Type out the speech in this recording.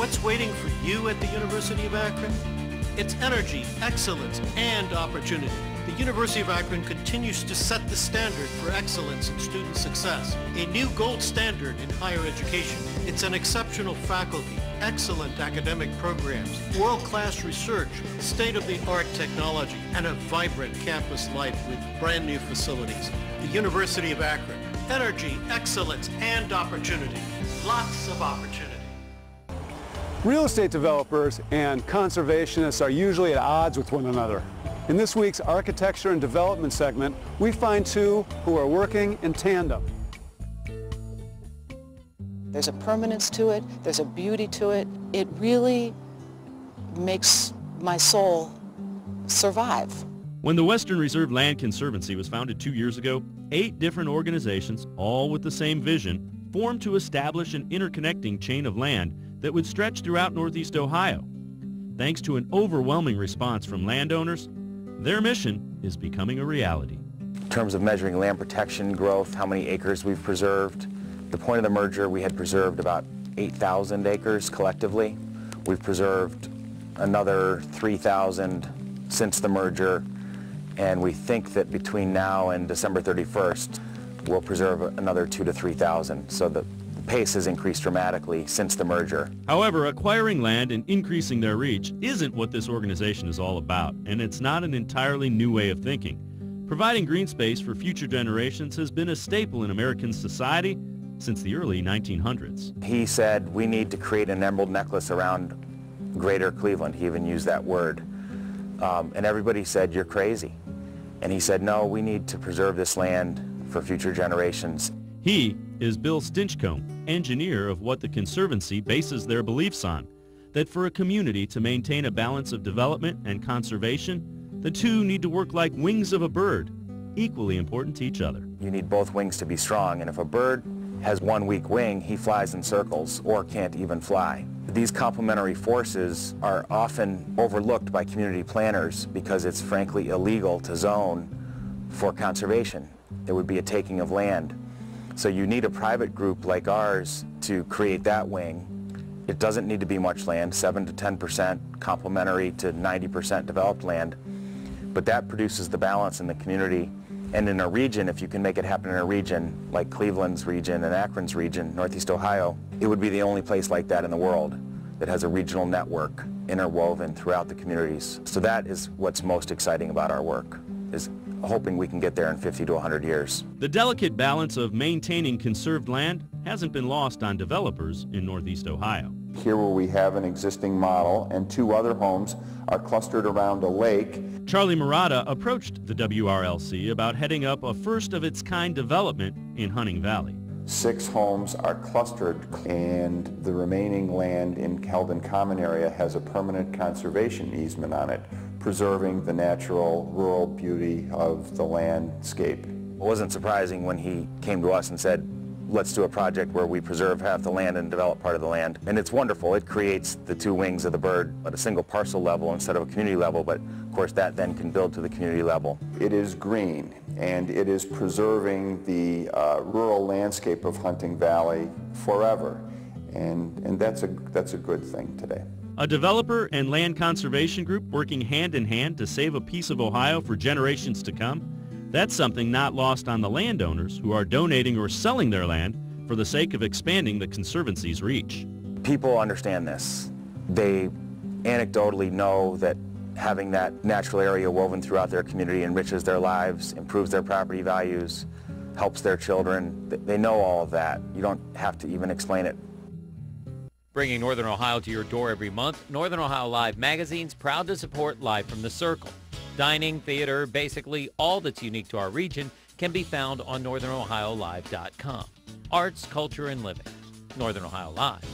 What's waiting for you at the University of Akron? It's energy, excellence, and opportunity. The University of Akron continues to set the standard for excellence in student success, a new gold standard in higher education. It's an exceptional faculty, excellent academic programs, world-class research, state-of-the-art technology, and a vibrant campus life with brand new facilities. The University of Akron, energy, excellence, and opportunity. Lots of opportunity. Real estate developers and conservationists are usually at odds with one another. In this week's Architecture and Development segment, we find two who are working in tandem. There's a permanence to it, there's a beauty to it. It really makes my soul survive. When the Western Reserve Land Conservancy was founded 2 years ago, 8 different organizations, all with the same vision, formed to establish an interconnecting chain of land that would stretch throughout Northeast Ohio. Thanks to an overwhelming response from landowners, their mission is becoming a reality. In terms of measuring land protection, growth, how many acres we've preserved, the point of the merger we had preserved about 8,000 acres collectively. We've preserved another 3,000 since the merger, and we think that between now and December 31st, we'll preserve another 2,000 to 3,000. So the pace has increased dramatically since the merger. However, acquiring land and increasing their reach isn't what this organization is all about, and it's not an entirely new way of thinking. Providing green space for future generations has been a staple in American society since the early 1900s. He said we need to create an emerald necklace around Greater Cleveland. He even used that word. And everybody said, you're crazy. And he said, no, we need to preserve this land for future generations. He is Bill Stinchcomb, engineer of what the Conservancy bases their beliefs on, that for a community to maintain a balance of development and conservation, the two need to work like wings of a bird, equally important to each other. You need both wings to be strong, and if a bird has one weak wing, he flies in circles or can't even fly. These complementary forces are often overlooked by community planners because it's frankly illegal to zone for conservation. It would be a taking of land. So you need a private group like ours to create that wing. It doesn't need to be much land, 7 to 10% complementary to 90% developed land, but that produces the balance in the community. And in a region, if you can make it happen in a region like Cleveland's region and Akron's region, Northeast Ohio, it would be the only place like that in the world that has a regional network interwoven throughout the communities. So that is what's most exciting about our work, is hoping we can get there in 50 to 100 years. The delicate balance of maintaining conserved land hasn't been lost on developers in Northeast Ohio. Here where we have an existing model and 2 other homes are clustered around a lake. Charlie Murata approached the WRLC about heading up a first-of-its-kind development in Hunting Valley. 6 homes are clustered, and the remaining land in Keldon Common area has a permanent conservation easement on it, preserving the natural rural beauty of the landscape. It wasn't surprising when he came to us and said, let's do a project where we preserve half the land and develop part of the land. And it's wonderful. It creates the 2 wings of the bird at a single parcel level instead of a community level, but of course that then can build to the community level. It is green, and it is preserving the rural landscape of Hunting Valley forever. And that's a good thing today. A developer and land conservation group working hand in hand to save a piece of Ohio for generations to come. That's something not lost on the landowners who are donating or selling their land for the sake of expanding the Conservancy's reach. People understand this. They anecdotally know that having that natural area woven throughout their community enriches their lives, improves their property values, helps their children. They know all of that. You don't have to even explain it. Bringing Northern Ohio to your door every month, Northern Ohio Live magazine's proud to support Live from the Circle. Dining, theater, basically all that's unique to our region can be found on NorthernOhioLive.com. Arts, culture, and living. Northern Ohio Live.